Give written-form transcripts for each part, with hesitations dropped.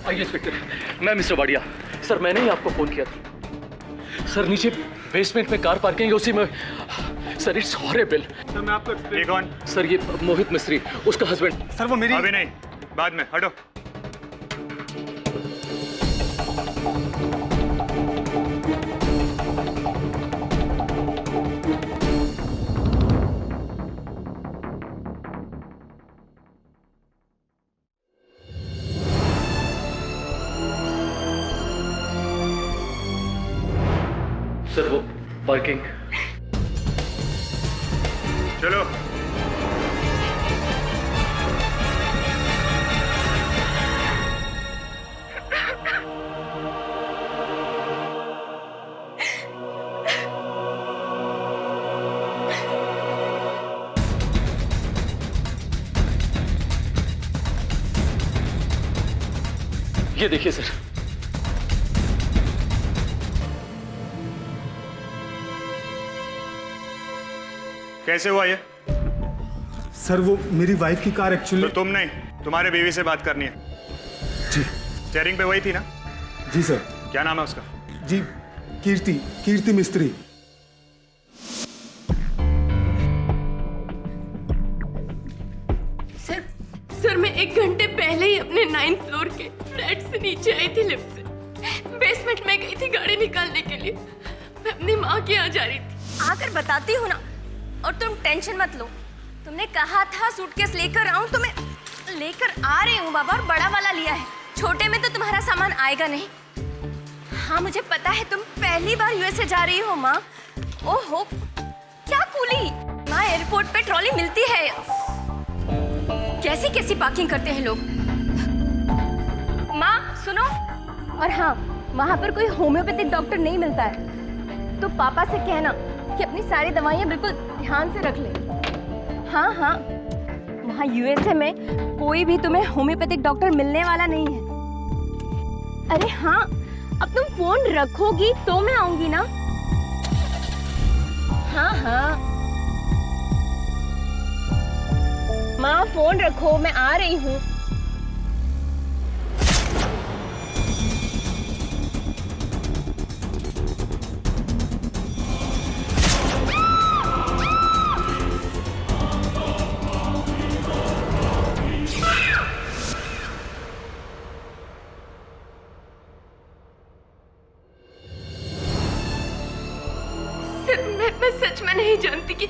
आइए इंस्पेक्टर, मैं mister Wadia. Sir मैंने ही आपको फोन किया था। सर नीचे बेसमेंट में कार पार्किंग है, उसी में। Sir it's horrible. सर मैं आपको ये कौन? सर ये मोहित मिस्त्री, उसका हस्बैंड। सर वो मेरी। अभी नहीं, बाद में। हटो। सर वो पार्किंग। चलो। ये देखिए सर। कैसे हुआ ये? सर वो मेरी वाइफ की कार एक्चुअली। तो तुम नहीं, तुम्हारे बीवी से बात करनी है। जी। स्टीयरिंग पे वही थी ना? जी सर। क्या नाम है उसका? जी कीर्ति मिस्त्री। सर मैं 1 घंटे पहले ही अपने 9th फ्लोर के फ्लैट से नीचे आई थी लिफ्ट से। बेसमेंट में गई थी गाड़ी निकालने के लिए। मैं अपनी माँ के यहाँ जा रही थी। आकर बताती हूँ ना, और तुम टेंशन मत लो। तुमने कहा था सूटकेस लेकर आऊं, तो मैं लेकर आ रही हूँ बाबा, और बड़ा वाला लिया है। छोटे में तो तुम्हारा सामान आएगा नहीं। हाँ मुझे पता है तुम पहली बार यूएसए जा रही हो माँ। ओहो क्या कूली माँ, एयरपोर्ट पे ट्रॉली मिलती है। कैसी कैसी पार्किंग करते हैं लोग। माँ सुनो, और हाँ वहाँ पर कोई होम्योपैथिक डॉक्टर नहीं मिलता है, तो पापा से कहना कि अपनी सारी दवाइयाँ बिल्कुल ध्यान से रख ले। हाँ हाँ वहाँ यूएसए में कोई भी तुम्हें होम्योपैथिक डॉक्टर मिलने वाला नहीं है। अरे हाँ अब तुम फोन रखोगी तो मैं आऊंगी ना। हाँ हाँ माँ फोन रखो, मैं आ रही हूँ। सर मैं सच में नहीं जानती कि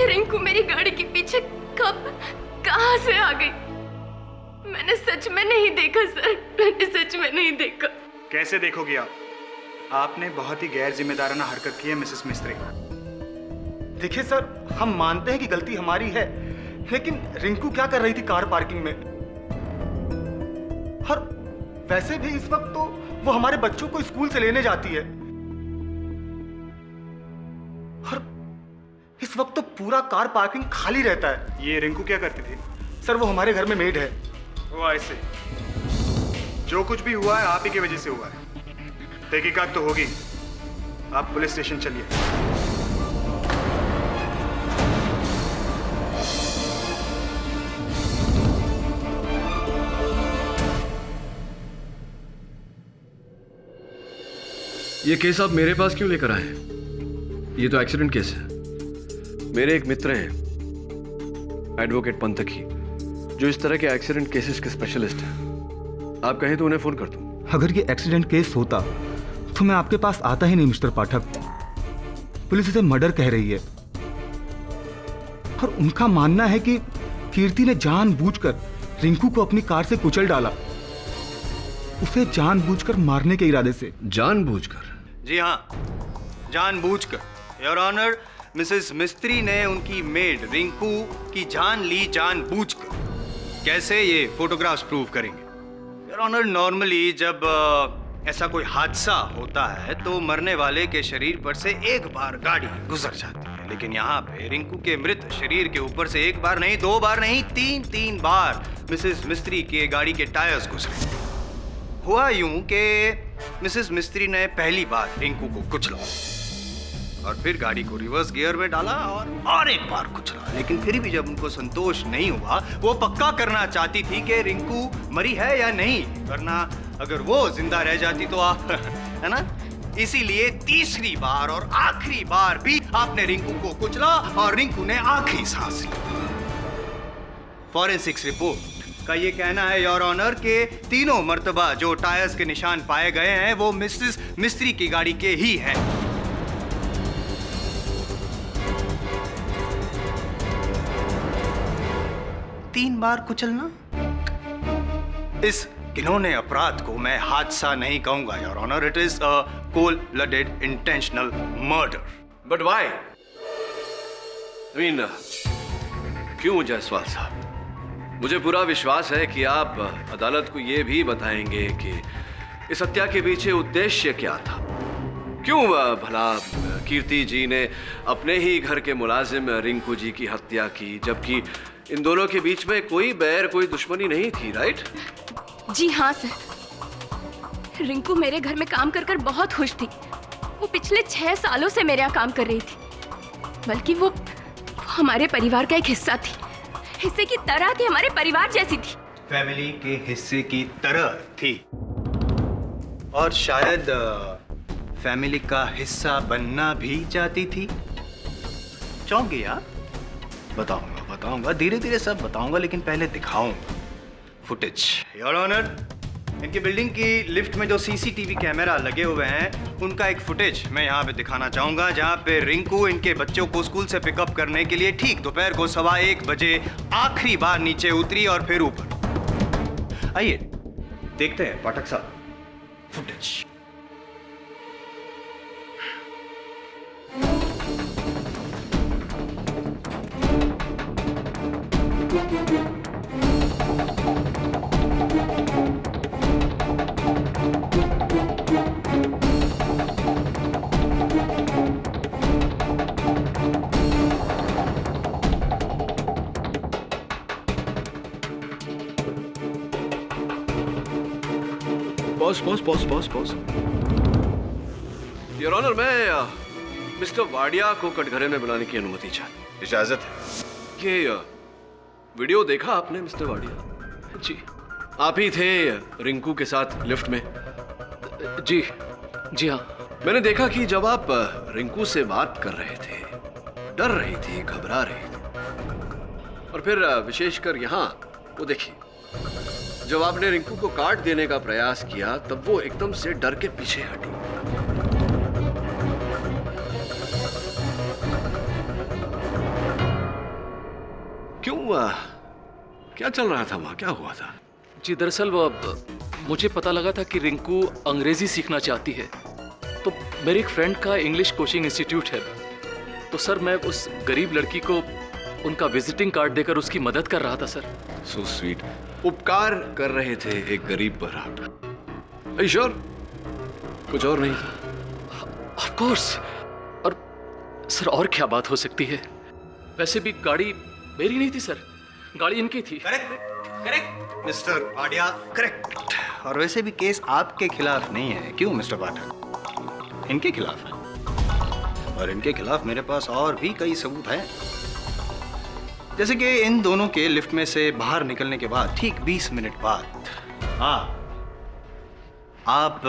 रिंकू मेरी गाड़ी के पीछे कब कहाँ से आ गई। मैंने सच में नहीं देखा सर, मैंने सच में नहीं देखा। कैसे देखोगी आप? आपने बहुत ही गैर जिम्मेदाराना हरकत की है मिसेस मिस्त्री। देखिए सर, हम मानते हैं कि गलती हमारी है, लेकिन रिंकू क्या कर रही थी कार पार्किंग में? और वैसे भी इस वक्त तो वो हमारे बच्चों को स्कूल से लेने जाती है, और इस वक्त तो पूरा कार पार्किंग खाली रहता है। ये रिंकू क्या करती थी? सर वो हमारे घर में मेड है। वो ऐसे, जो कुछ भी हुआ है आप ही की वजह से हुआ है। तहकीकात तो होगी। आप पुलिस स्टेशन चलिए। ये केस आप मेरे पास क्यों लेकर आए? ये तो एक्सीडेंट केस है। मेरे एक मित्र हैं एडवोकेट पंथकी, जो इस तरह के एक्सीडेंट केसेस के स्पेशलिस्ट हैं। आप कहें तो उन्हें फोन कर दूं। अगर ये एक्सीडेंट केस होता तो मैं आपके पास आता ही नहीं मिस्टर पाठक। पुलिस इसे मर्डर कह रही है, और उनका मानना है कि कीर्ति ने जानबूझकर रिंकू को अपनी कार से कुचल डाला, उसे जानबूझकर मारने के इरादे से। जानबूझकर? जी हाँ, जानबूझकर। योर ऑनर, मिसेस मिस्त्री ने उनकी मेड रिंकू की जान ली जानबूझकर। कैसे? ये फोटोग्राफ्स प्रूव करेंगे। योर ऑनर, नॉर्मली जब ऐसा कोई हादसा होता है तो मरने वाले के शरीर पर से एक बार गाड़ी गुजर जाती है, लेकिन यहाँ पे रिंकू के मृत शरीर के ऊपर से एक बार नहीं, 2 बार नहीं, 3 बार मिसेस मिस्त्री के गाड़ी के टायर्स गुजरे। हुआ यूं कि मिसेस मिस्त्री ने पहली बार रिंकू को कुचला, और फिर गाड़ी को रिवर्स गियर में डाला और एक बार कुचला। लेकिन फिर भी जब उनको संतोष नहीं हुआ, वो पक्का करना चाहती थी कि रिंकू मरी है या नहीं, वरना अगर वो जिंदा रह जाती तो आप है ना, इसीलिए तीसरी बार और आखिरी बार भी आपने रिंकू को कुचला और रिंकू ने आखिरी सांस ली। फॉरेंसिक्स रिपोर्ट का ये कहना है योर ऑनर के तीनों मर्तबा जो टायर्स के निशान पाए गए हैं वो मिसेस मिस्त्री की गाड़ी के ही हैं। तीन बार कुचलना, इस घिनौने अपराध को मैं हादसा नहीं कहूंगा your honour, it is a cold blooded intentional murder. But why? क्यों जायसवाल साहब? मुझे पूरा विश्वास है कि आप अदालत को यह भी बताएंगे कि इस हत्या के पीछे उद्देश्य क्या था। क्यों भला कीर्ति जी ने अपने ही घर के मुलाजिम रिंकू जी की हत्या की, जबकि इन दोनों के बीच में कोई बैर, कोई दुश्मनी नहीं थी, राइट? जी हाँ सर, रिंकू मेरे घर में काम कर बहुत खुश थी। वो पिछले 6 सालों से मेरे यहाँ काम कर रही थी, बल्कि वो हमारे परिवार का एक हिस्सा थी, हिस्से की तरह थी, हमारे परिवार जैसी थी। फैमिली के हिस्से की तरह थी और शायद फैमिली का हिस्सा बनना भी चाहती थी। चाहोगे यार? बताऊंगा धीरे धीरे सब बताऊंगा, लेकिन पहले दिखाऊंगा फुटेज। योर ऑनर, इनकी बिल्डिंग की लिफ्ट में जो सीसीटीवी कैमरा लगे हुए हैं उनका एक फुटेज मैं यहाँ पे दिखाना चाहूंगा, जहाँ पे रिंकू इनके बच्चों को स्कूल से पिकअप करने के लिए ठीक दोपहर को 1:15 बजे आखिरी बार नीचे उतरी और फिर ऊपर। आइए देखते हैं पाठक साहब फुटेज। पॉज। योर ऑनर, मैं मिस्टर वाडिया को कटघरे में बुलाने की अनुमति चाहता। इजाजत है। ये वीडियो देखा आपने मिस्टर वाडिया? जी आप ही थे रिंकू के साथ लिफ्ट में? जी हाँ। मैंने देखा कि जब आप रिंकू से बात कर रहे थे, डर रही थी, घबरा रही थी, और फिर विशेषकर यहाँ वो देखिए, जब आपने रिंकू को काट देने का प्रयास किया तब वो एकदम से डर के पीछे हटी। क्यों? क्या चल रहा था वहां? क्या हुआ था? जी दरअसल वो मुझे पता लगा था कि रिंकू अंग्रेजी सीखना चाहती है, तो मेरे एक फ्रेंड का इंग्लिश कोचिंग इंस्टीट्यूट है, तो सर मैं उस गरीब लड़की को उनका विजिटिंग कार्ड देकर उसकी मदद कर रहा था सर। So sweet. उपकार कर रहे थे एक गरीब पर आप? श्योर? कुछ और नहीं था? Of course. और सर और क्या बात हो सकती है? वैसे भी गाड़ी मेरी नहीं थी सर, गाड़ी इनकी थी। Correct mister Wadia, correct. और वैसे भी केस आपके खिलाफ नहीं है, क्यों मिस्टर पाठक? इनके खिलाफ है, और इनके खिलाफ मेरे पास और भी कई सबूत हैं। जैसे कि इन दोनों के लिफ्ट में से बाहर निकलने के बाद ठीक 20 मिनट बाद आप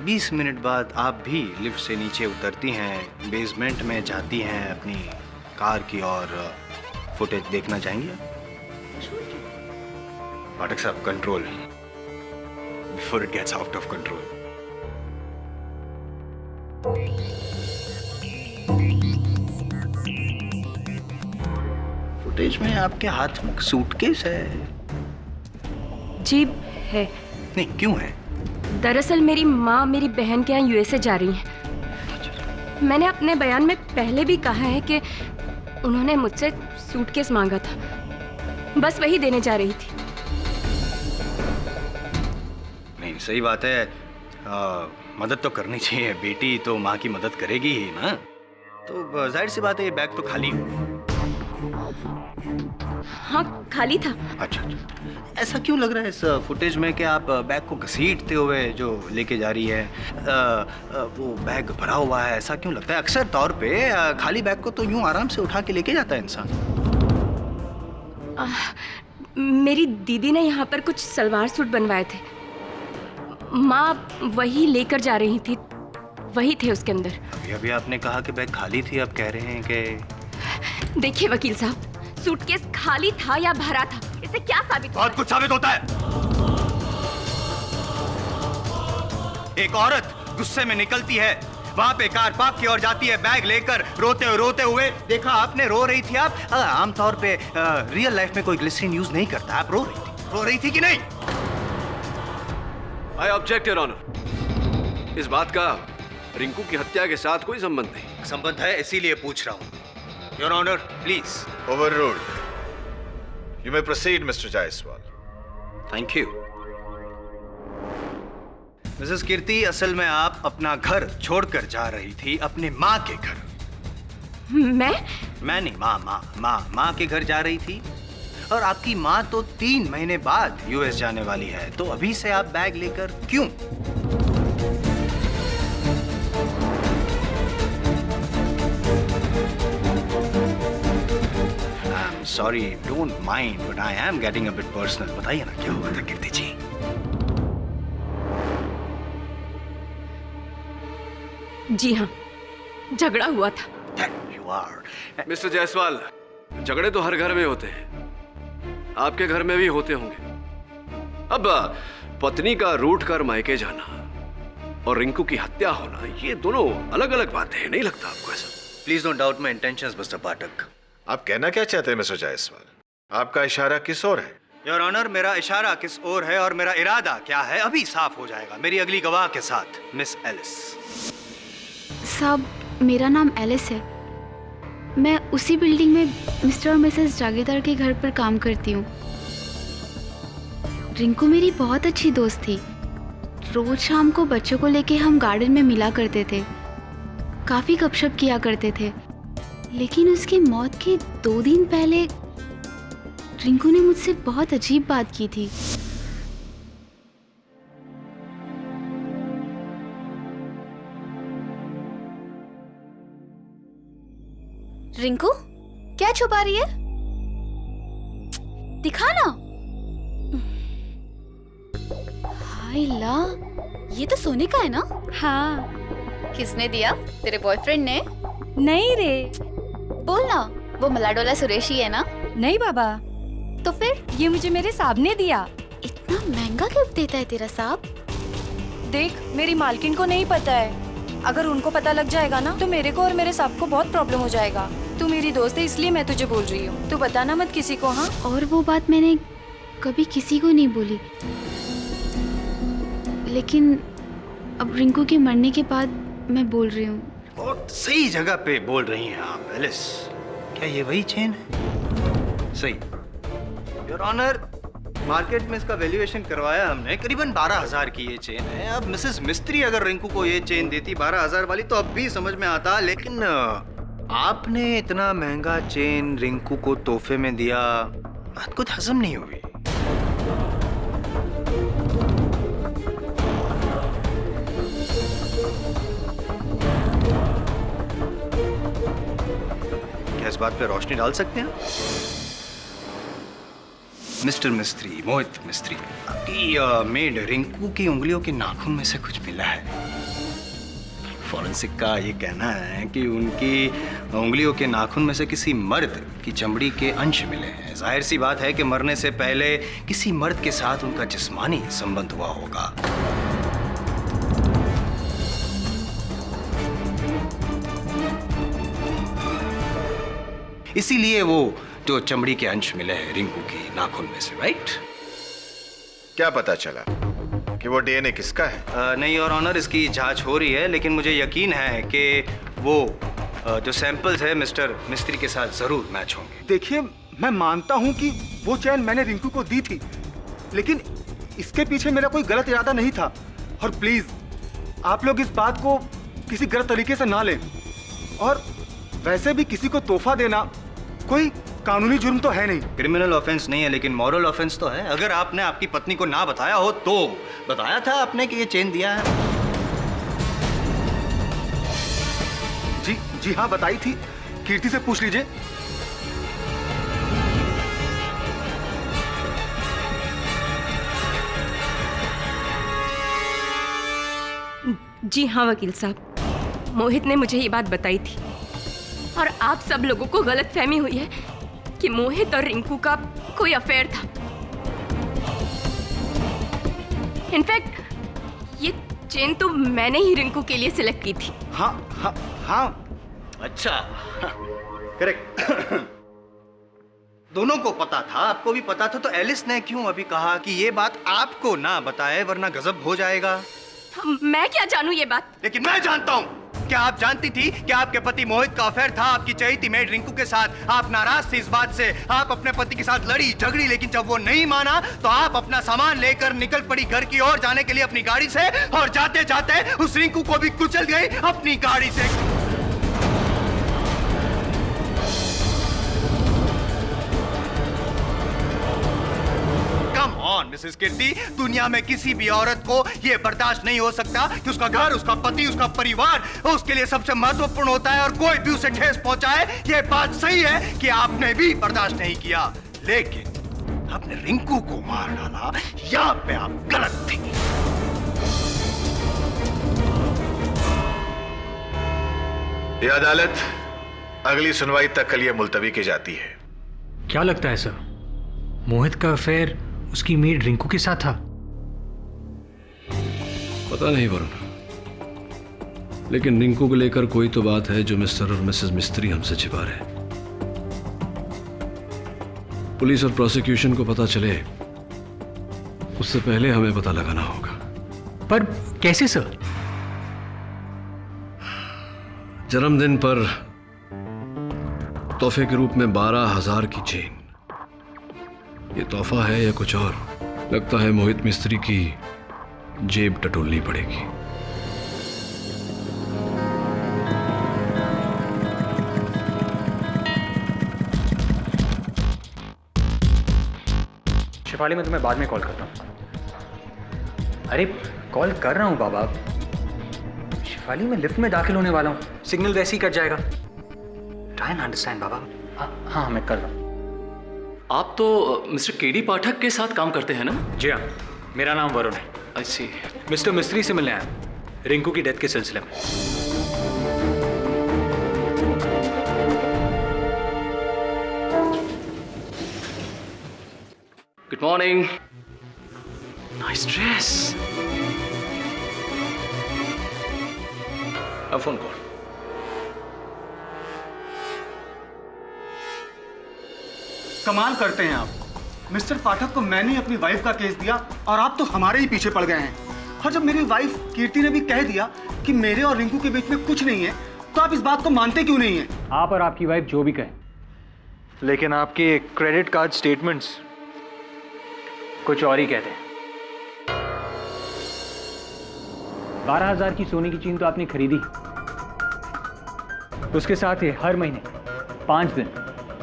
20 मिनट बाद आप भी लिफ्ट से नीचे उतरती हैं, बेसमेंट में जाती हैं अपनी कार की, और फुटेज देखना चाहेंगे? पाठक साहब, control before it gets out of control. Footage में आपके हाथ में सूटकेस है? जी है। नहीं, क्यों है? दरअसल मेरी माँ मेरी बहन के यहाँ यूएसए जा रही हैं। मैंने अपने बयान में पहले भी कहा है कि उन्होंने मुझसे सूटकेस मांगा था, बस वही देने जा रही थी। नहीं, सही बात है, मदद तो करनी चाहिए, बेटी तो माँ की मदद करेगी ही ना। तो जाहिर सी बात है ये बैग तो खाली हो। हाँ खाली था। अच्छा, ऐसा क्यों लग रहा है इस फुटेज में कि आप बैग को घसीटते हुए जो लेके जा रही है वो बैग भरा हुआ है? ऐसा क्यों लगता है? अक्सर तौर पे खाली बैग को तो यूं आराम से उठा के लेके जाता है इंसान। मेरी दीदी ने यहाँ पर कुछ सलवार सूट बनवाए थे, माँ वही लेकर जा रही थी, वही थे उसके अंदर। अभी आपने कहा कि बैग खाली थी, अब कह रहे हैं कि... देखिए वकील साहब, सूटकेस खाली था या भरा था, इससे क्या साबित होता है? बहुत कुछ साबित होता है। एक औरत गुस्से में निकलती है, वहां पे कार पार्क की ओर जाती है, बैग लेकर रोते हुए देखा आपने, रो रही थी आप। आमतौर पे रियल लाइफ में कोई ग्लिसरीन यूज नहीं करता, आप रो रही थी कि नहीं? I object your honour. इस बात का रिंकू की हत्या के साथ कोई संबंध नहीं। संबंध है, इसीलिए पूछ रहा हूं। Your honour please. Overruled. You may proceed, Mr. Jaiswal. Thank you. Mrs Kirti, असल में आप अपना घर छोड़कर जा रही थी अपने माँ के घर। मैं नहीं, माँ के घर जा रही थी। और आपकी माँ तो 3 महीने बाद यूएस जाने वाली है, तो अभी से आप बैग लेकर क्यों? Sorry, don't mind, but I am getting a bit personal. बताइए ना क्या हुआ था कीर्ति जी? जी हाँ, झगड़ा हुआ था। You are. मिस्टर जायसवाल, झगड़े तो हर घर में होते हैं, आपके घर में भी होते होंगे। अब पत्नी का रूठ कर मायके जाना और रिंकू की हत्या होना, ये दोनों अलग अलग बातें हैं, नहीं लगता आपको ऐसा? Please don't doubt my intentions mister Pathak. आप कहना क्या चाहते हैं मिस्टर जायसवाल? आपका इशारा किस ओर है? योर ऑनर, मेरा इशारा किस ओर है और मेरा इरादा क्या है अभी साफ हो जाएगा मेरी अगली गवाह के साथ, मिस एलिस। साहब, मेरा नाम एलिस है। मैं उसी बिल्डिंग में मिस्टर और मिसेस जागीरदार के घर पर काम करती हूँ। रिंकू मेरी बहुत अच्छी दोस्त थी। रोज शाम को बच्चों को लेके हम गार्डन में मिला करते थे, काफ़ी गपशप किया करते थे। लेकिन उसकी मौत के 2 दिन पहले रिंकू ने मुझसे बहुत अजीब बात की थी। रिंकू, क्या छुपा रही है? दिखा ना। हाय ला, ये तो सोने का है ना? हाँ। किसने दिया? तेरे बॉयफ्रेंड ने? नहीं रे। बोल ना, वो मलाडोला सुरेश ही है ना? नहीं बाबा। तो फिर? ये मुझे मेरे साहब ने दिया। इतना महंगा गिफ्ट देता है तेरा साहब? देख, मेरी मालकिन को नहीं पता है। अगर उनको पता लग जाएगा ना तो मेरे को और मेरे साहब को बहुत प्रॉब्लम हो जाएगा। तू मेरी दोस्त है इसलिए मैं तुझे बोल रही हूँ, तू बताना मत किसी को। हाँ? और वो बात मैंने कभी किसी को नहीं बोली, लेकिन अब रिंकू के मरने के बाद मैं बोल रही हूँ। बहुत सही जगह पे बोल रही हैं आप एलिस। क्या ये वही चेन है? सही। योर ऑनर, मार्केट में इसका वैल्यूएशन करवाया हमने, करीबन 12,000 की ये चेन है। अब मिसेस मिस्त्री अगर रिंकू को ये चेन देती 12,000 वाली तो अब भी समझ में आता, लेकिन आपने इतना महंगा चेन रिंकू को तोहफे में दिया, बात कुछ हजम नहीं हुई। क्या इस बात पे रोशनी डाल सकते हैं मिस्टर मिस्त्री, मोहित मिस्त्री? आपकी मेड रिंकू की उंगलियों के नाखून में से कुछ मिला है। फॉरेंसिक का ये कहना है कि उनकी उंगलियों के नाखून में से किसी मर्द की चमड़ी के अंश मिले हैं। जाहिर सी बात है कि मरने से पहले किसी मर्द के साथ उनका जिस्मानी संबंध हुआ होगा। इसीलिए वो जो चमड़ी के अंश मिले हैं रिंकू की नाखून में से, राइट? क्या पता चला कि वो डीएनए किसका है? नहीं और ऑनर, इसकी जांच हो रही है, लेकिन मुझे यकीन है कि वो जो सैंपल्स है मिस्टर मिस्त्री के साथ जरूर मैच होंगे। देखिए, मैं मानता हूँ कि वो चैन मैंने रिंकू को दी थी, लेकिन इसके पीछे मेरा कोई गलत इरादा नहीं था। और प्लीज आप लोग इस बात को किसी गलत तरीके से ना लें। और वैसे भी किसी को तोहफा देना कोई कानूनी जुर्म तो है नहीं। क्रिमिनल ऑफेंस नहीं है लेकिन मॉरल ऑफेंस तो है। अगर आपने आपकी पत्नी को ना बताया हो तो बताया था आपने कि ये चेन दिया है? जी हाँ, बताई थी। कीर्ति से पूछ लीजिए। जी हाँ वकील साहब, मोहित ने मुझे ये बात बताई थी और आप सब लोगों को गलतफहमी हुई है कि मोहित और रिंकू का कोई अफेयर था। इनफैक्ट ये चेन तो मैंने ही रिंकू के लिए सिलेक्ट की थी। हाँ। अच्छा, करेक्ट। दोनों को पता था, आपको भी पता था, तो एलिस ने क्यों अभी कहा कि ये बात आपको ना बताए वरना गजब हो जाएगा? मैं क्या जानूं ये बात? लेकिन मैं जानता हूँ। क्या आप जानती थी कि आपके पति मोहित का अफेयर था आपकी चहेती मेड रिंकू के साथ? आप नाराज थी इस बात से, आप अपने पति के साथ लड़ी झगड़ी, लेकिन जब वो नहीं माना तो आप अपना सामान लेकर निकल पड़ी घर की ओर जाने के लिए अपनी गाड़ी से, और जाते जाते उस रिंकू को भी कुचल गई अपनी गाड़ी से। मिसेस कीर्ति, दुनिया में किसी भी औरत को यह बर्दाश्त नहीं हो सकता कि उसका घर, उसका पति, उसका परिवार उसके लिए सबसे महत्वपूर्ण होता है और कोई भी उसे ठेस पहुंचाए। यह बात सही है कि आपने भी बर्दाश्त नहीं किया, लेकिन आपने रिंकू को मार डाला। यहाँ पे आप गलत थी। यह अदालत अगली सुनवाई तक के लिए मुलतवी की जाती है। क्या लगता है सर, मोहित का अफेयर उसकी मेड रिंकू के साथ था? पता नहीं वरुण, लेकिन रिंकू को लेकर कोई तो बात है जो मिस्टर और मिसेस मिस्त्री हमसे छिपा रहे। पुलिस और प्रोसिक्यूशन को पता चले उससे पहले हमें पता लगाना होगा। पर कैसे सर? जन्मदिन पर तोहफे के रूप में 12,000 की चेन, ये तोहफा है या कुछ और? लगता है मोहित मिस्त्री की जेब टटोलनी पड़ेगी। शिफाली, मैं तुम्हें बाद में कॉल करता हूँ। अरे कॉल कर रहा हूँ बाबा। शिफाली, मैं लिफ्ट में दाखिल होने वाला हूँ, सिग्नल वैसे ही कट जाएगा। ट्राई एंड अंडरस्टैंड बाबा। हाँ, मैं कर रहा हूँ। आप तो मिस्टर केडी पाठक के साथ काम करते हैं ना? जी हाँ, मेरा नाम वरुण है। अच्छी। मिस्टर मिस्त्री से मिलने आया रिंकू की डेथ के सिलसिले में। Good morning. Nice dress. अब फोन कॉल। कमाल करते हैं आप। मिस्टर पाठक को मैंने ही अपनी वाइफ का केस दिया और आप तो हमारे ही पीछे पड़ गए हैं। और जब मेरी वाइफ कीर्ति ने भी कह दिया कि मेरे और रिंकू के बीच में कुछ नहीं है, तो आप इस बात को मानते क्यों नहीं हैं? आप और आपकी वाइफ जो भी कहें, लेकिन आपके क्रेडिट कार्ड स्टेटमेंट्स कुछ और ही कहते हैं। 12,000 की सोने की चेन तो आपने खरीदी, उसके साथ ही हर महीने 5 दिन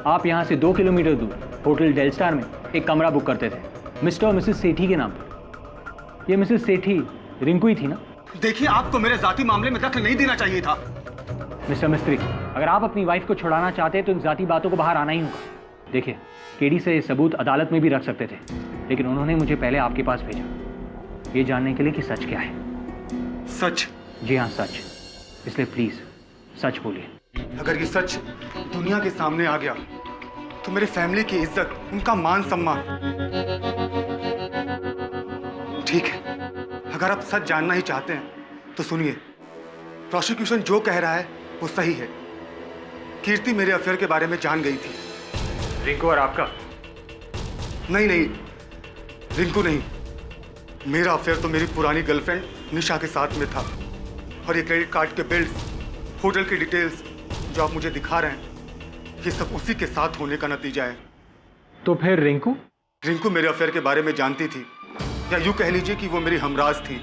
आप यहाँ से 2 किलोमीटर दूर होटल डेल स्टार में एक कमरा बुक करते थे मिस्टर और मिसेस सेठी के नाम पर। ये मिसेस सेठी रिंकू ही थी ना? देखिए, आपको मेरे जाती मामले में दखल नहीं देना चाहिए था। मिस्टर मिस्त्री, अगर आप अपनी वाइफ को छुड़ाना चाहते हैं तो इन जाती बातों को बाहर आना ही होगा। देखिए, केडी से ये सबूत अदालत में भी रख सकते थे, लेकिन उन्होंने मुझे पहले आपके पास भेजा, ये जानने के लिए कि सच क्या है। सच? जी हाँ, सच। इसलिए प्लीज सच बोलिए। अगर ये सच दुनिया के सामने आ गया तो मेरे फैमिली की इज्जत, उनका मान सम्मान। ठीक है, अगर आप सच जानना ही चाहते हैं तो सुनिए, प्रोसिक्यूशन जो कह रहा है वो सही है। कीर्ति मेरे अफेयर के बारे में जान गई थी। रिंकू और आपका? नहीं, रिंकू नहीं। मेरा अफेयर तो मेरी पुरानी गर्लफ्रेंड निशा के साथ में था। और ये क्रेडिट कार्ड के बिल्स, होटल की डिटेल्स जो आप मुझे दिखा रहे हैं, ये सब उसी के साथ होने का नतीजा है। तो फिर रिंकू? रिंकू मेरे अफेयर के बारे में जानती थी, या यूँ कह लीजिए कि वो मेरी हमराज थी।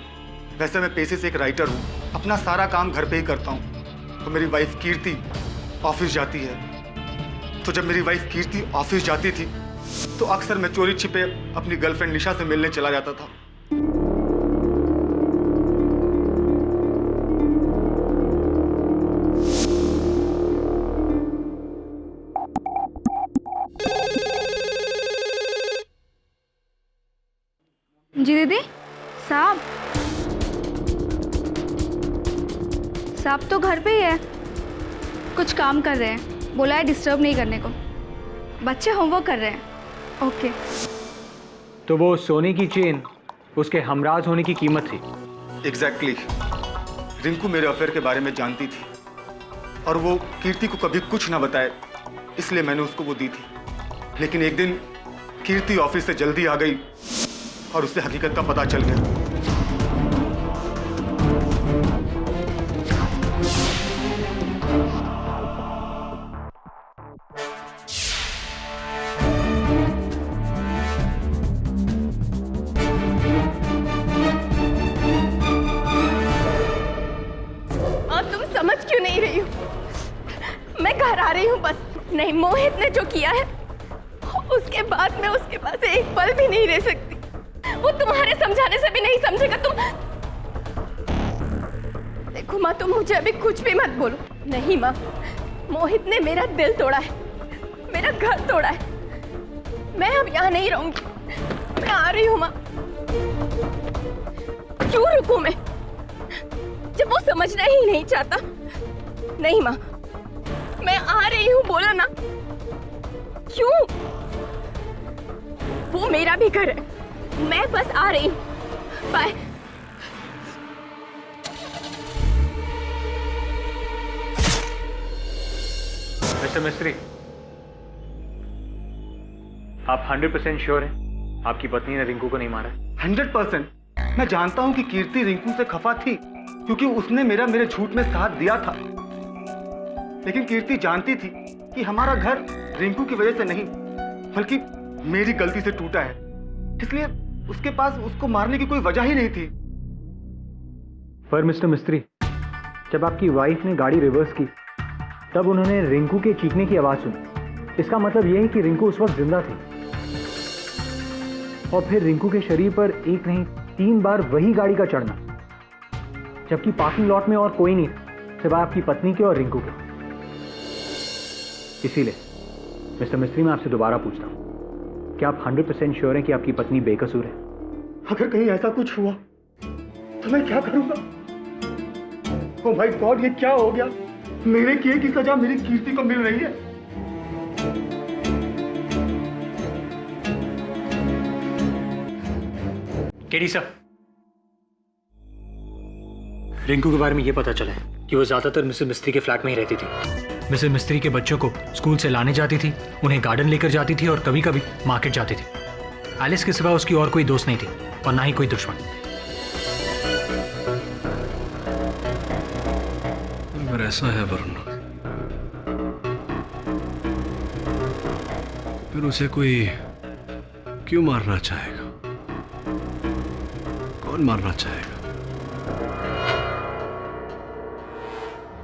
वैसे मैं पेशे से एक राइटर हूँ, अपना सारा काम घर पे ही करता हूँ। तो मेरी वाइफ कीर्ति ऑफिस जाती है तो जब मेरी वाइफ कीर्ति ऑफिस जाती थी तो अक्सर मैं चोरी छिपे अपनी गर्लफ्रेंड निशा से मिलने चला जाता था। जी दीदी, साहब तो घर पे ही है, कुछ काम कर रहे हैं, बोला है डिस्टर्ब नहीं करने को। बच्चे होमवर्क कर रहे हैं। ओके। तो वो सोने की चेन उसके हमराज होने की कीमत थी। एग्जैक्टली। रिंकू मेरे अफेयर के बारे में जानती थी और वो कीर्ति को कभी कुछ ना बताए, इसलिए मैंने उसको वो दी थी। लेकिन एक दिन कीर्ति ऑफिस से जल्दी आ गई और उससे हकीकत का पता चल गया। समझ क्यों नहीं रही हूँ? मैं घर आ रही हूँ बस। नहीं, मोहित ने जो किया है उसके बाद मैं उसके पास एक पल भी नहीं रह सकती। वो तुम्हारे समझाने से भी नहीं समझेगा। तुम देखो माँ, तुम मुझे अभी कुछ भी मत बोलो। नहीं माँ, मोहित ने मेरा दिल तोड़ा है, मेरा घर तोड़ा है। मैं अब यहाँ नहीं रहूंगी, मैं आ रही हूँ माँ। क्यों रुकूं मैं जब वो समझना ही नहीं चाहता? नहीं माँ, मैं आ रही हूँ, बोला ना। क्यों? वो मेरा भी घर है, मैं बस आ रही हूँ। बाय। मिस्टर मिस्त्री, आप 100% श्योर हैं आपकी पत्नी ने रिंकू को नहीं मारा? 100%। मैं जानता हूँ कि कीर्ति रिंकू से खफा थी क्योंकि उसने मेरे झूठ में साथ दिया था। लेकिन कीर्ति जानती थी कि हमारा घर रिंकू की वजह से नहीं बल्कि मेरी गलती से टूटा है, इसलिए उसके पास उसको मारने की कोई वजह ही नहीं थी। पर मिस्टर मिस्त्री, जब आपकी वाइफ ने गाड़ी रिवर्स की तब उन्होंने रिंकू के चीखने की आवाज सुनी। इसका मतलब यह है कि रिंकू उस वक्त जिंदा थी और फिर रिंकू के शरीर पर एक नहीं 3 बार वही गाड़ी का चढ़ना, जबकि पार्किंग लॉट में और कोई नहीं सिवाय आपकी पत्नी के और रिंकू के। इसीलिए मिस्टर मिस्त्री, मैं आपसे दोबारा पूछता हूं, क्या आप 100% श्योर हैं कि आपकी पत्नी बेकसूर है? अगर कहीं ऐसा कुछ हुआ तो मैं क्या करूंगा? ओह माय गॉड, ये क्या हो गया? मेरे किए की सजा मेरी कीर्ति को मिल रही है। केडी सर, रिंकू के बारे में यह पता चला है कि वो ज्यादातर मिसेस मिस्त्री के फ्लैट में ही रहती थी। मिसेस मिस्त्री के बच्चों को स्कूल से लाने जाती थी, उन्हें गार्डन लेकर जाती थी और कभी कभी मार्केट जाती थी। एलिस के सिवा उसकी और कोई दोस्त नहीं थी और ना ही कोई दुश्मन। अगर ऐसा है वरुण, फिर उसे कोई क्यों मारना चाहेगा? कौन मारना चाहेगा?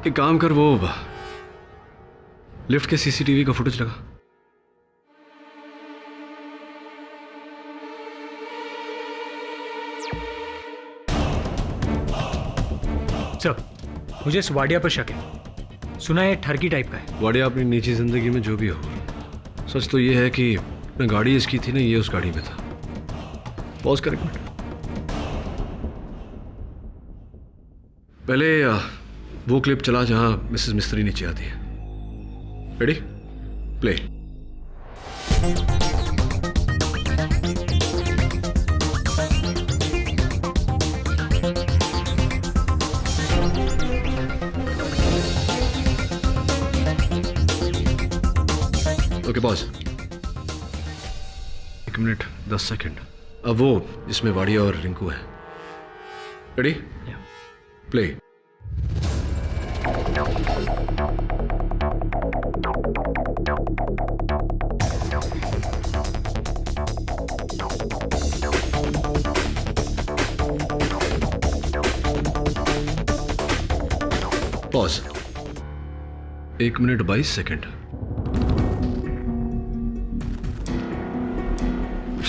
एक काम कर, वो लिफ्ट के सीसीटीवी का फुटेज लगा। सर, मुझे इस वाडिया पर शक है। सुना है ठरकी टाइप का है। वाडिया अपनी निजी जिंदगी में जो भी हो, सच तो ये है कि मैं गाड़ी इसकी थी ना, ये उस गाड़ी में था। पॉज कर एक मिनट। पहले वो क्लिप चला जहां मिसेस मिस्त्री नीचे आती है। Ready? Play. Okay pause. 1 minute 10 second. अब वो जिसमें वाडिया और रिंकू है। Ready? Play. Pause. 1 minute 22 second.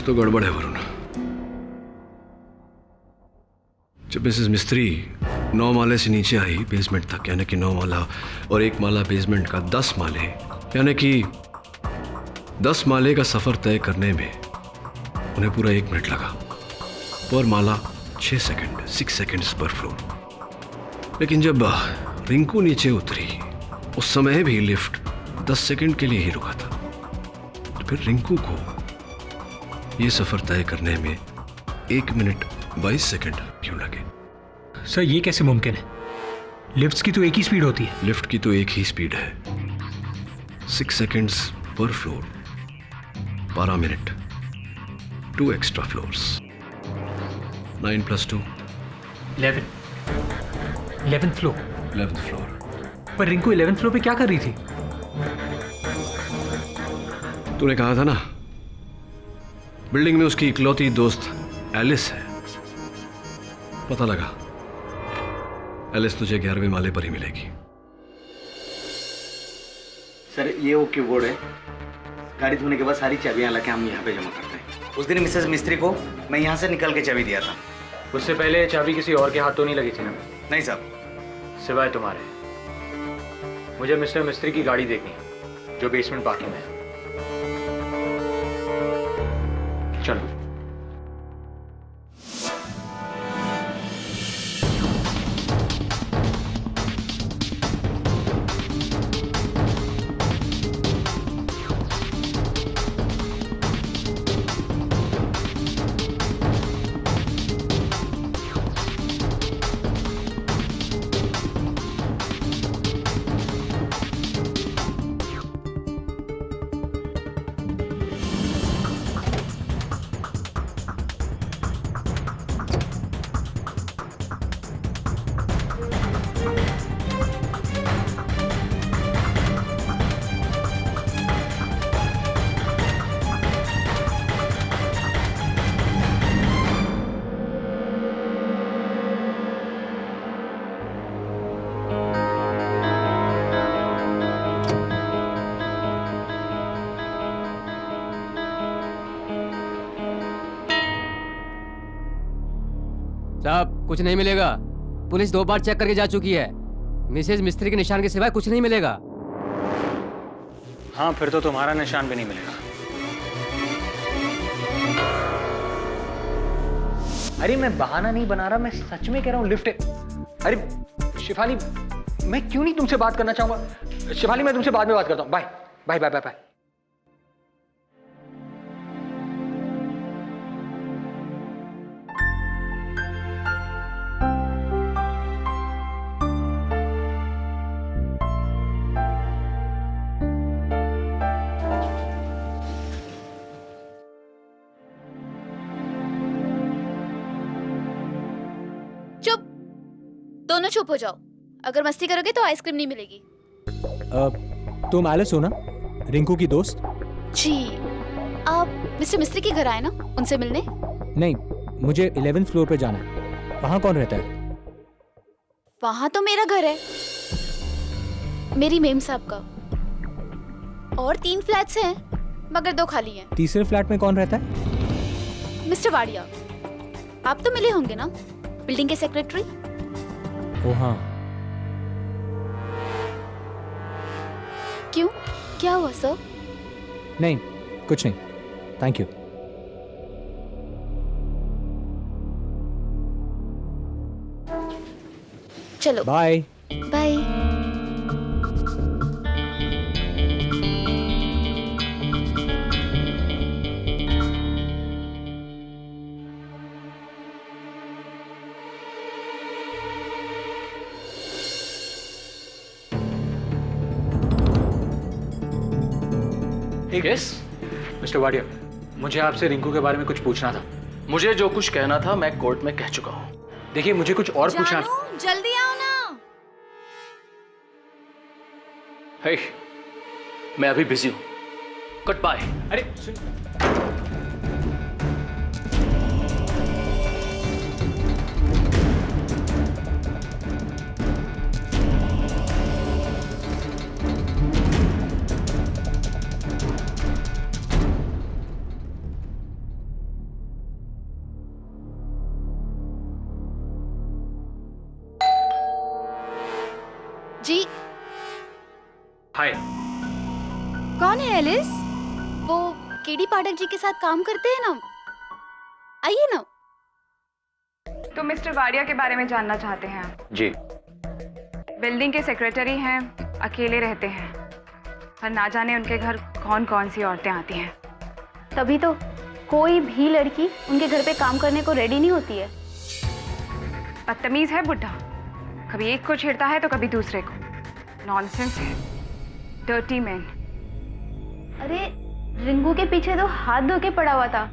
तो गड़बड़ है वरुण। जब मिसेस मिस्त्री 9 माले से नीचे आई बेसमेंट तक, यानी कि 9 माला और 1 माला बेसमेंट का 10 माले, यानी कि 10 माले का सफर तय करने में उन्हें पूरा 1 मिनट लगा। पर माला 6 सेकंड, 6 सेकंड्स पर फ्लोर। लेकिन जब रिंकू नीचे उतरी उस समय भी लिफ्ट 10 सेकंड के लिए ही रुका था। तो फिर रिंकू को यह सफर तय करने में 1 मिनट 22 सेकंड क्यों लगे? सर ये कैसे मुमकिन है? लिफ्ट्स की तो एक ही स्पीड होती है। लिफ्ट की तो एक ही स्पीड है, 6 सेकंड्स पर floor, 12 minute, 2 extra floors, 9 + 2 11th floor. 11th floor. पर रिंकू 11th फ्लोर पे क्या कर रही थी? तूने कहा था ना बिल्डिंग में उसकी इकलौती दोस्त एलिस है। पता लगा एलिस तुझे 11वें माले पर ही मिलेगी। सर ये ओके बोर्ड है। गाड़ी धोने के बाद सारी चाबियां लाके हम यहाँ पे जमा करते हैं। उस दिन मिसेस मिस्त्री को मैं यहाँ से निकल के चाबी दिया था। उससे पहले चाबी किसी और के हाथ तो नहीं लगी थी ना? नहीं साहब, सिवाय तुम्हारे। मुझे मिस्टर मिस्त्री की गाड़ी देखनी है जो बेसमेंट पार्किंग में है। चलो। साहब कुछ नहीं मिलेगा। पुलिस 2 बार चेक करके जा चुकी है। मिसेज मिस्त्री के निशान के सिवाय कुछ नहीं मिलेगा। हाँ फिर तो तुम्हारा निशान भी नहीं मिलेगा। अरे मैं बहाना नहीं बना रहा, मैं सच में कह रहा हूँ लिफ्ट। अरे शिफाली मैं क्यों नहीं तुमसे बात करना चाहूंगा। शिफाली मैं तुमसे बाद में बात करता हूँ। Bye bye bye bye bye. दोनों चुप हो जाओ। अगर मस्ती करोगे तो आइसक्रीम नहीं मिलेगी। तुम एलिस हो ना, रिंकू की दोस्त? जी। आप मिस्टर मिस्त्री के घर आए ना उनसे मिलने? नहीं, मुझे 11th फ्लोर पे जाना है। वहाँ कौन रहता है? वहाँ तो मेरा घर है, मेरी मेम साहब का। और 3 फ्लैट्स हैं मगर 2 खाली हैं। तीसरे फ्लैट में कौन रहता है? मिस्टर वाडिया। आप तो मिले होंगे ना, बिल्डिंग के सेक्रेटरी। ओ हाँ। क्यों, क्या हुआ सर? नहीं कुछ नहीं, थैंक यू। चलो bye bye. Yes mister Wadia, मुझे आपसे रिंकू के बारे में कुछ पूछना था। मुझे जो कुछ कहना था मैं कोर्ट में कह चुका हूँ। देखिए मुझे कुछ और पूछना। जल्दी आओ ना। हे, मैं अभी बिजी हूँ। Good bye. अरे सुन, जी हाय। कौन है एलिस? वो केडी पाठक जी के साथ काम करते हैं ना, आइए ना। तो मिस्टर वाडिया के बारे में जानना चाहते हैं आप? जी। बिल्डिंग के सेक्रेटरी हैं, अकेले रहते हैं, पर ना जाने उनके घर कौन कौन सी औरतें आती हैं। तभी तो कोई भी लड़की उनके घर पे काम करने को रेडी नहीं होती है। बदतमीज है बुढ़ा, कभी एक को छेड़ता है तो कभी दूसरे को। नॉनसेंस है, डर्टी मैन। अरे रिंकू के पीछे तो हाथ धो के पड़ा हुआ था।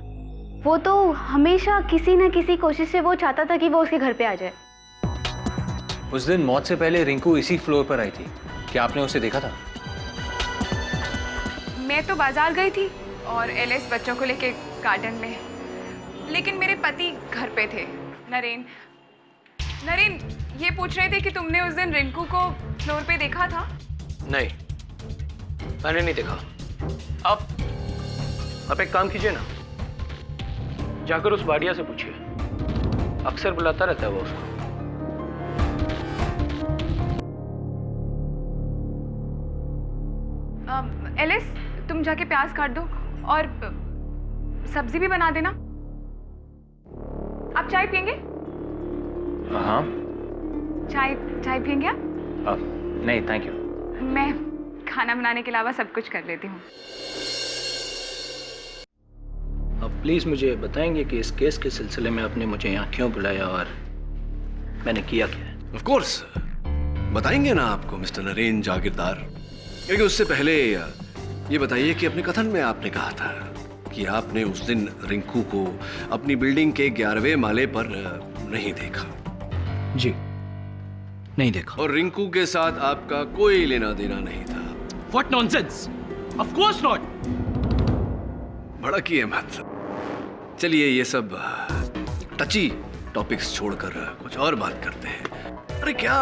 वो तो हमेशा किसी न किसी कोशिश से वो चाहता था कि वो उसके घर पे आ जाए। उस दिन मौत से पहले रिंकू इसी फ्लोर पर आई थी, क्या आपने उसे देखा था? मैं तो बाजार गई थी और एलिस बच्चों को लेके गार्डन में, लेकिन मेरे पति घर पे थे। नरेन ये पूछ रहे थे कि तुमने उस दिन रिंकू को फ्लोर पे देखा था? नहीं, मैंने नहीं देखा। आप एक काम कीजिए ना, जाकर उस वाडिया से पूछिए, अक्सर बुलाता रहता है वो उसको। एलिस तुम जाके प्याज काट दो और सब्जी भी बना देना। आप चाय पियेंगे? हाँ। चाय पियेंगे आप? नहीं थैंक यू। मैं खाना बनाने के अलावा सब कुछ कर लेती हूँ। अब प्लीज मुझे बताएंगे कि इस केस के सिलसिले में आपने मुझे यहाँ क्यों बुलाया और मैंने किया क्या है? ऑफ कोर्स बताएंगे ना आपको मिस्टर नरेन जागीरदार, क्योंकि उससे पहले ये बताइए कि अपने कथन में आपने कहा था कि आपने उस दिन रिंकू को अपनी बिल्डिंग के 11वें माले पर नहीं देखा। जी नहीं देखा। और रिंकू के साथ आपका कोई लेना देना नहीं था। What nonsense! Of course not! भड़किए मत। चलिए ये सब टची टॉपिक्स छोड़कर कुछ और बात करते हैं। अरे क्या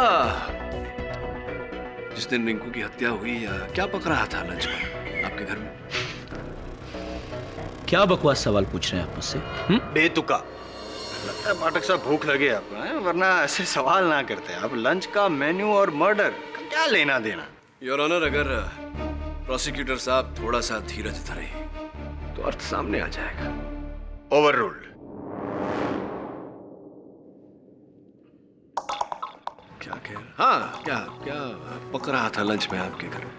जिस दिन रिंकू की हत्या हुई क्या पक रहा था लंच में आपके घर में? क्या बकवास सवाल पूछ रहे हैं आप मुझसे? बेतुका लगता है पाठक साहब, भूख लगे आपको हैं? वरना ऐसे सवाल ना करते आप। लंच का मेन्यू और मर्डर का क्या लेना देना? योर ऑनर, अगर प्रोसिक्यूटर साहब थोड़ा सा धीरज धरे तो अर्थ सामने आ जाएगा। Over ruled. क्या कह रहे? हाँ, क्या क्या पक रहा था लंच में आपके घर में?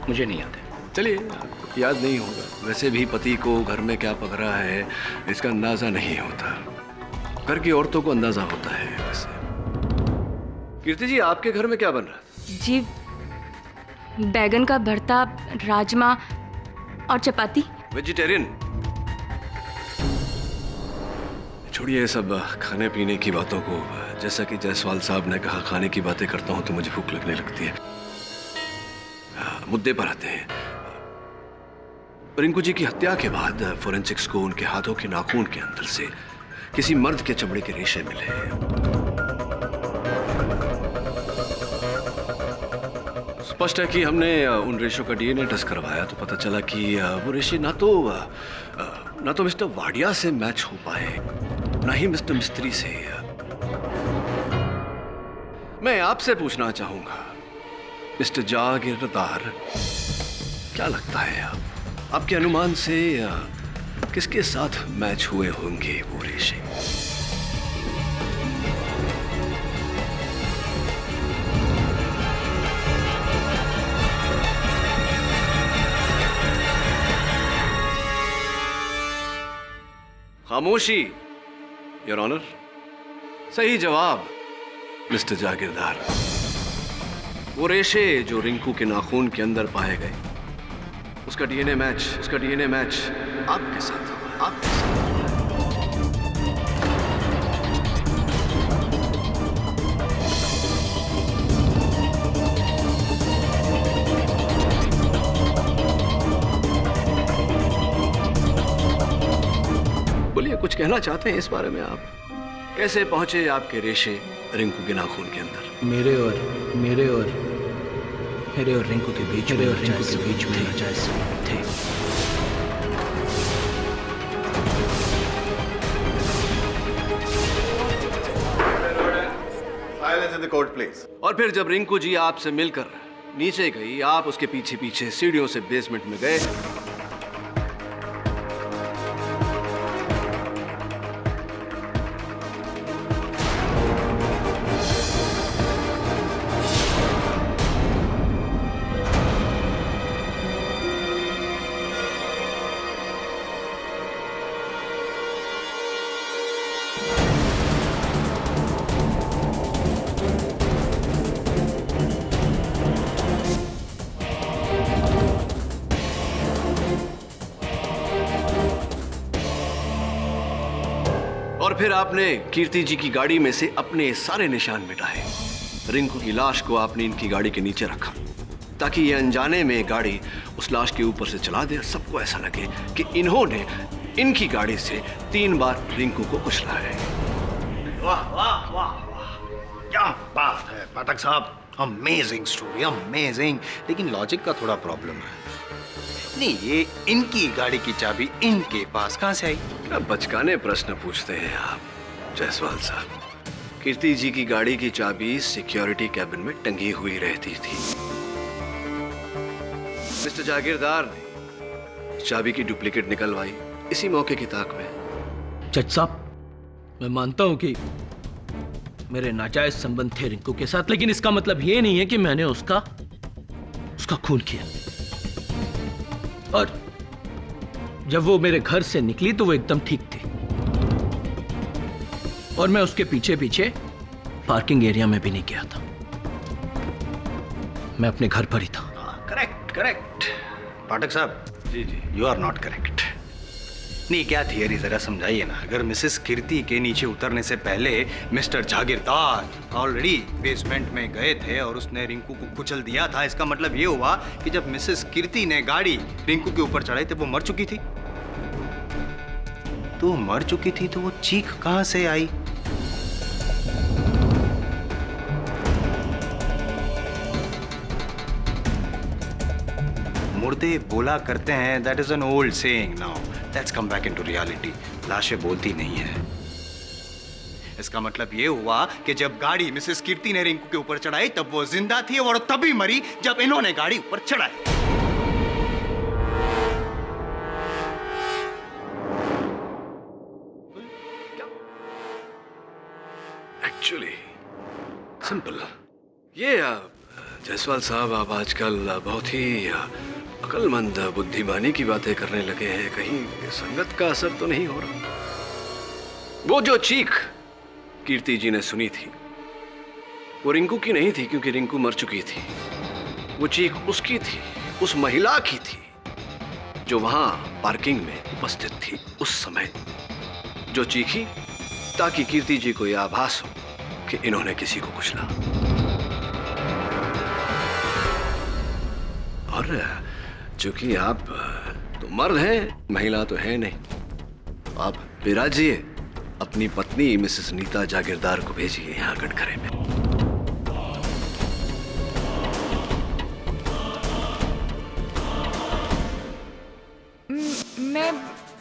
मुझे नहीं याद है। चलिए, आपको याद नहीं होगा। वैसे भी पति को घर में क्या पक रहा है इसका अंदाजा नहीं होता, घर की औरतों को अंदाजा होता है। वैसे कीर्ति जी, आपके घर में क्या बन रहा है? जी बैगन का भरता, राजमा और चपाती। वेजिटेरियन? छोड़िए ये सब खाने पीने की बातों को। जैसा कि जायसवाल साहब ने कहा, खाने की बातें करता हूं तो मुझे भूख लगने लगती है। मुद्दे पर आते हैं। रिंकू जी की हत्या के बाद फोरेंसिक्स को उनके हाथों के नाखून के अंदर से किसी मर्द के चमड़े के रेशे मिले। स्पष्ट है कि हमने उन रेशों का डीएनए टेस्ट करवाया तो पता चला कि वो रेशे ना तो मिस्टर वाडिया से मैच हो पाए, ना ही मिस्टर मिस्त्री से। मैं आपसे पूछना चाहूंगा मिस्टर जागीरदार, क्या लगता है आपके अनुमान से किसके साथ मैच हुए होंगे वो रेशे? खामोशी, योर ऑनर। सही जवाब मिस्टर जागीरदार। वो रेशे जो रिंकू के नाखून के अंदर पाए गए, उसका डीएनए मैच आपके साथ हुआ, आपके साथ। बोलिए, कुछ कहना चाहते हैं इस बारे में आप? कैसे पहुंचे आपके रेशे रिंकू के नाखून के अंदर? मेरे और रिंकू के बीच में नाजायज थे। Silence in the court please. और फिर जब रिंकू जी आपसे मिलकर नीचे गई, आप उसके पीछे पीछे सीढ़ियों से बेसमेंट में गए। और फिर आपने कीर्ति जी की गाड़ी में से अपने सारे निशान मिटाए। रिंकू की लाश को आपने इनकी गाड़ी के नीचे रखा ताकि ये अनजाने में गाड़ी उस लाश के ऊपर से चला दे। सबको ऐसा लगे कि इन्होंने इनकी गाड़ी से 3 बार रिंकू को कुचला है। वाह वाह वाह वाह, क्या बात है पाठक साहब, अमेजिंग स्टोरी, अमेजिंग। लेकिन लॉजिक का थोड़ा प्रॉब्लम है। नहीं, ये इनकी गाड़ी की चाबी इनके पास कहां से आई? अब बचकाने प्रश्न पूछते हैं आप जायसवाल साहब। कीर्ति जी की गाड़ी की चाबी सिक्योरिटी कैबिन में टंगी हुई रहती थी। मिस्टर जागीरदार ने चाबी की डुप्लीकेट निकलवाई इसी मौके की ताक में। जज साहब, मैं मानता हूं कि मेरे नाजायज संबंध थे रिंकू के साथ, लेकिन इसका मतलब ये नहीं है कि मैंने उसका खून किया। और जब वो मेरे घर से निकली तो वो एकदम ठीक थी, और मैं उसके पीछे पीछे पार्किंग एरिया में भी नहीं गया था। मैं अपने घर पर ही था। करेक्ट करेक्ट पाठक साहब। जी जी, यू आर नॉट करेक्ट। नहीं, क्या थियरी जरा समझाइए ना। अगर मिसेस कीर्ति के नीचे उतरने से पहले मिस्टर जागीरदार ऑलरेडी बेसमेंट में गए थे और उसने रिंकू को कुचल दिया था, इसका मतलब ये हुआ कि जब मिसेस कीर्ति ने गाड़ी रिंकू के ऊपर चढ़ाई थी वो मर चुकी थी। तो मर चुकी थी तो वो चीख कहां से आई? मुर्दे बोला करते हैं, that is an old saying. Now let's come back into reality. लाशें बोलती नहीं है। इसका मतलब ये हुआ कि जब गाड़ी मिसेस कीर्ति ने रिंकू के ऊपर चढ़ाई तब वो जिंदा थी, और तभी मरी जब इन्होंने गाड़ी ऊपर चढ़ाई। Actually simple. ये जायसवाल साहब, आप आजकल बहुत ही अक्लमंद बुद्धिमानी की बातें करने लगे हैं। कहीं संगत का असर तो नहीं हो रहा? वो जो चीख कीर्ति जी ने सुनी थी वो रिंकू की नहीं थी, क्योंकि रिंकू मर चुकी थी। वो चीख उसकी थी, उस महिला की थी जो वहां पार्किंग में उपस्थित थी उस समय, जो चीखी ताकि कीर्ति जी को यह आभास हो कि इन्होंने किसी को कुचला। और चूंकि आप तो मर्द हैं, महिला तो है नहीं, आप विराजिए अपनी पत्नी मिसेस नीता जागीरदार को भेजिए यहाँ कटघरे में।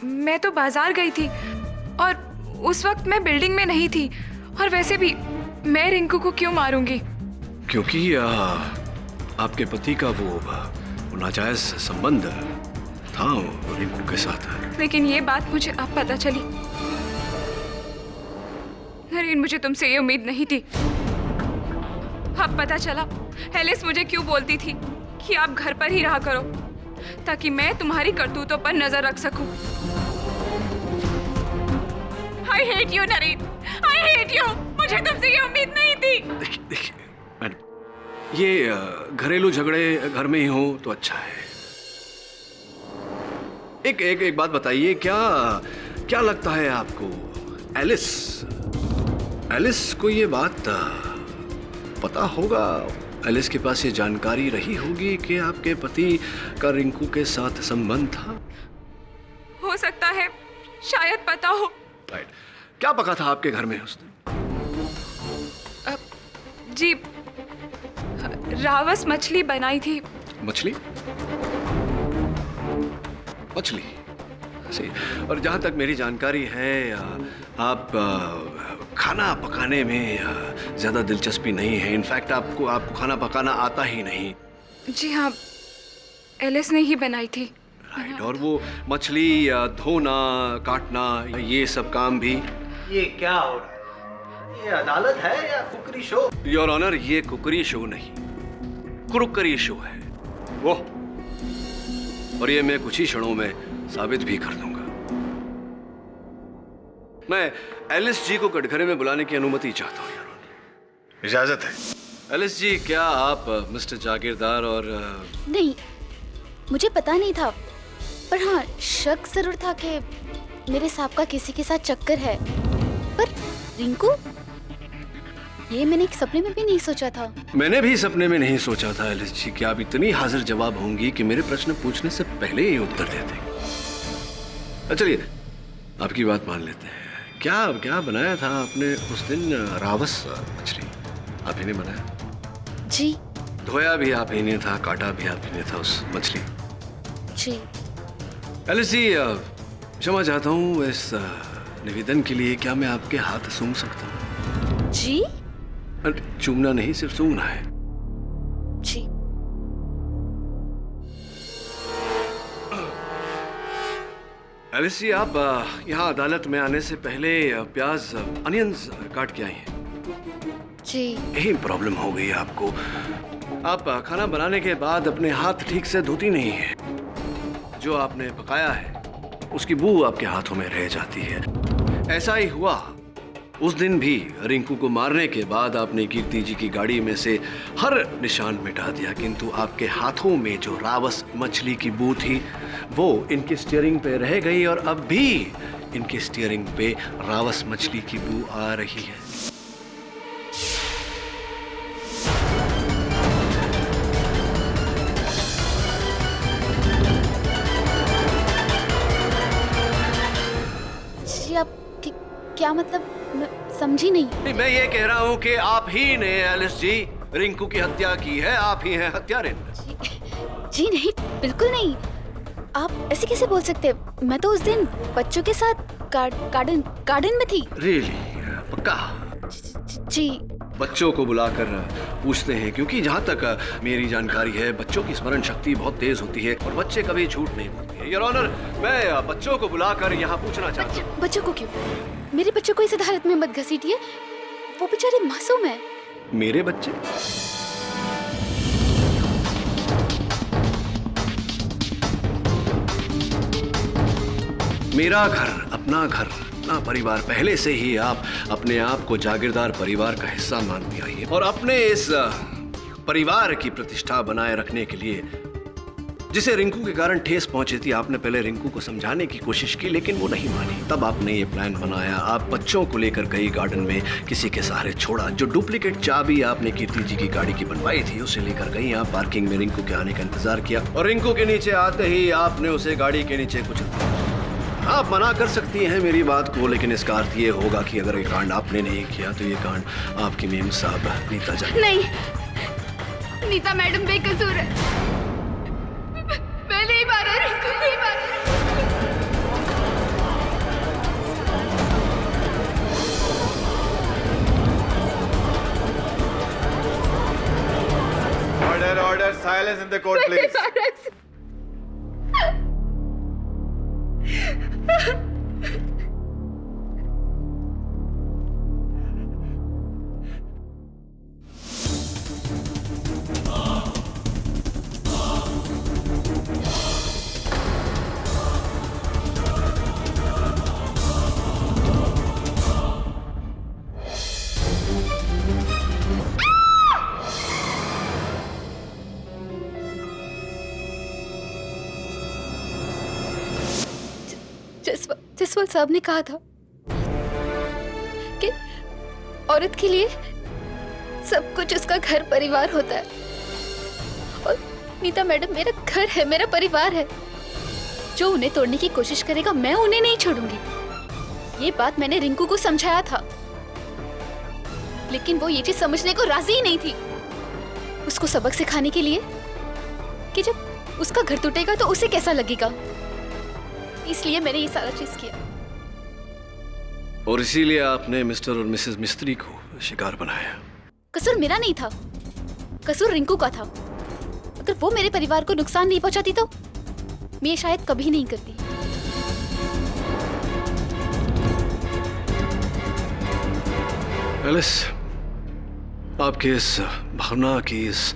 मैं तो बाजार गई थी और उस वक्त मैं बिल्डिंग में नहीं थी, और वैसे भी मैं रिंकू को क्यों मारूंगी? क्योंकि आपके पति का वो नाजायज संबंध था रिंकू के साथ। लेकिन ये बात मुझे अब पता चली। नरेन, मुझे तुमसे ये उम्मीद नहीं थी। अब पता चला एलिस मुझे क्यों बोलती थी कि आप घर पर ही रहा करो ताकि मैं तुम्हारी करतूतों पर नजर रख सकूं। I hate you, Naren. I hate you। मुझे तुमसे ये उम्मीद नहीं थी। देखिए मैडम, ये घरेलू झगड़े घर में ही हो तो अच्छा है। एक बात बताइए, क्या लगता है आपको, एलिस को ये बात पता होगा? एलिस के पास ये जानकारी रही होगी कि आपके पति का रिंकू के साथ संबंध था? हो सकता है, शायद पता हो। राइट। क्या पका था आपके घर में उस दिन? जी, रावस मछली बनाई थी। मछली सही। और जहां तक मेरी जानकारी है, आप खाना पकाने में ज्यादा दिलचस्पी नहीं है। इनफैक्ट आपको खाना पकाना आता ही नहीं। जी हाँ, एलिस ने ही बनाई थी। राइट, और वो मछली धोना, काटना, ये सब काम भी। ये क्या हो रहा है? ये अदालत है या कुकरी शो? योर ऑनर, ये कुकरी शो नहीं, क्रुकरी शो है वो, और ये मैं कुछ ही क्षणों में साबित भी कर दूंगा। मैं एलिस जी को कटघरे में बुलाने की अनुमति चाहता हूँ योर ऑनर। इजाजत है। एलिस जी, क्या आप मिस्टर जागीरदार और नहीं, मुझे पता नहीं था, पर हाँ शक जरूर था कि मेरे साहब का किसी के साथ चक्कर है। पर रिंकू, ये मैंने एक सपने में भी नहीं सोचा था। मैंने भी सपने में नहीं सोचा था एलिस जी कि आप इतनी हाजिर जवाब होंगी कि मेरे प्रश्न पूछने से पहले ही उत्तर दे देंगे। चलिए, आपकी बात मान लेते हैं। क्या बनाया था आपने उस दिन? रावस मछली आप ही ने बनाया? जी। धोया भी आप ही ने था, काटा भी आप ही ने था उस मछली? जी। एलिस जी, क्षमा चाहता हूँ इस निवेदन के लिए। क्या मैं आपके हाथ सूंघ सकता हूँ? जी? चूमना नहीं, सिर्फ सूंघना है। जी। एलिस जी, आप यहाँ अदालत में आने से पहले प्याज, अनियंस काट के आई हैं। जी। यही प्रॉब्लम हो गई आपको। आप खाना बनाने के बाद अपने हाथ ठीक से धोती नहीं है। जो आपने पकाया है उसकी बू आपके हाथों में रह जाती है। ऐसा ही हुआ उस दिन भी। रिंकू को मारने के बाद आपने कीर्ति जी की गाड़ी में से हर निशान मिटा दिया, किंतु आपके हाथों में जो रावस मछली की बू थी वो इनके स्टीयरिंग पे रह गई, और अब भी इनके स्टीयरिंग पे रावस मछली की बू आ रही है। जी, आप क्या मतलब? मैं समझी नहीं। मैं ये कह रहा हूँ कि आप ही ने एलिस जी रिंकू की हत्या की है। आप ही हैं हत्यारे। जी नहीं, बिल्कुल नहीं। आप ऐसे कैसे बोल सकते हैं? मैं तो उस दिन बच्चों के साथ गार्डन में थी। रियली? पक्का? जी। बच्चों को बुलाकर पूछते हैं, क्योंकि जहाँ तक मेरी जानकारी है बच्चों की स्मरण शक्ति बहुत तेज होती है और बच्चे कभी झूठ नहीं बोलते हैं। योर ऑनर, मैं बच्चों को बुलाकर यहाँ पूछना चाहता हूँ। बच्चों को क्यों? मेरे बच्चों को इस अदालत में मत घसीटिए, वो बेचारे मासूम हैं। मेरे बच्चे? मेरा घर, अपना घर, अपना परिवार। पहले से ही आप अपने आप को जागीरदार परिवार का हिस्सा मानती आई है, और अपने इस परिवार की प्रतिष्ठा बनाए रखने के लिए जिसे रिंकू के कारण ठेस पहुंची थी, आपने पहले रिंकू को समझाने की कोशिश की, लेकिन वो नहीं मानी। तब आपने ये प्लान बनाया। आप बच्चों को लेकर गई गार्डन में, किसी के सहारे छोड़ा। जो डुप्लीकेट चाबी आपने कीर्ति जी की गाड़ी की बनवाई थी उसे लेकर गई। आप पार्किंग में रिंकू के आने का इंतजार किया, और रिंकू के नीचे आते ही आपने उसे गाड़ी के नीचे कुचल दिया। आप मना कर सकती हैं मेरी बात को, लेकिन इसका अर्थ ये होगा कि अगर ये कांड आपने नहीं किया तो ये कांड आपकी मेम साहब नीता जाए। नहीं, नीता मैडम बेकसूर है। मैं नहीं मारा रिंकू, नहीं मारा। Order, silence in the court, please. Jaswal साहब ने कहा था कि औरत के लिए सब कुछ उसका घर परिवार होता है, और नीता मैडम मेरा घर है, मेरा परिवार है। जो उन्हें तोड़ने की कोशिश करेगा मैं उन्हें नहीं छोड़ूंगी। ये बात मैंने रिंकू को समझाया था, लेकिन वो ये चीज समझने को राजी ही नहीं थी। उसको सबक सिखाने के लिए कि जब उसका घर टूटेगा तो उसे कैसा लगेगा, इसलिए मैंने ये सारा चीज किया। और इसीलिए आपने मिस्टर और मिसेस मिस्त्री को शिकार बनाया। कसूर मेरा नहीं था, कसूर रिंकू का था। अगर वो मेरे परिवार को नुकसान नहीं पहुंचाती तो मैं ये शायद कभी नहीं करती। एलिस, आपके इस भावना की, इस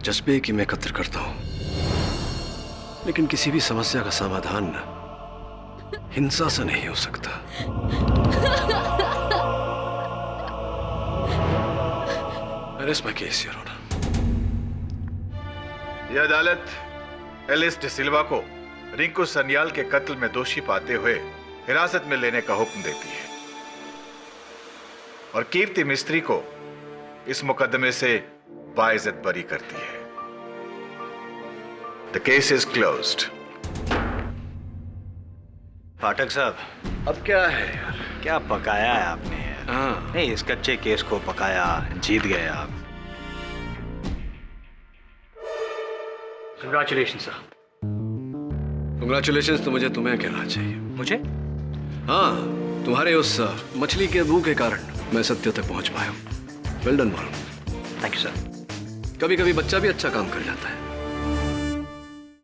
जज्बे की मैं कद्र करता हूं, लेकिन किसी भी समस्या का समाधान हिंसा से नहीं हो सकता। एलिस, मैं केस योर ऑनर। यह अदालत एलिस डिसिल्वा को रिंकू सन्याल के कत्ल में दोषी पाते हुए हिरासत में लेने का हुक्म देती है और कीर्ति मिस्त्री को इस मुकदमे से बाइज्जत बरी करती है। The case is closed. Pathak साहब, अब क्या है यार? क्या पकाया है आपने यार? नहीं, इस कच्चे केस को पकाया, जीत गए आप। Congratulation sir. कंग्रेचुलेशंस तो मुझे तुम्हें कहना चाहिए। मुझे? हाँ, तुम्हारे उस मछली के मुंह के कारण मैं सत्य तक पहुंच पाया हूं। वेल डन मालूम। Thank you sir. कभी कभी बच्चा भी अच्छा काम कर जाता है।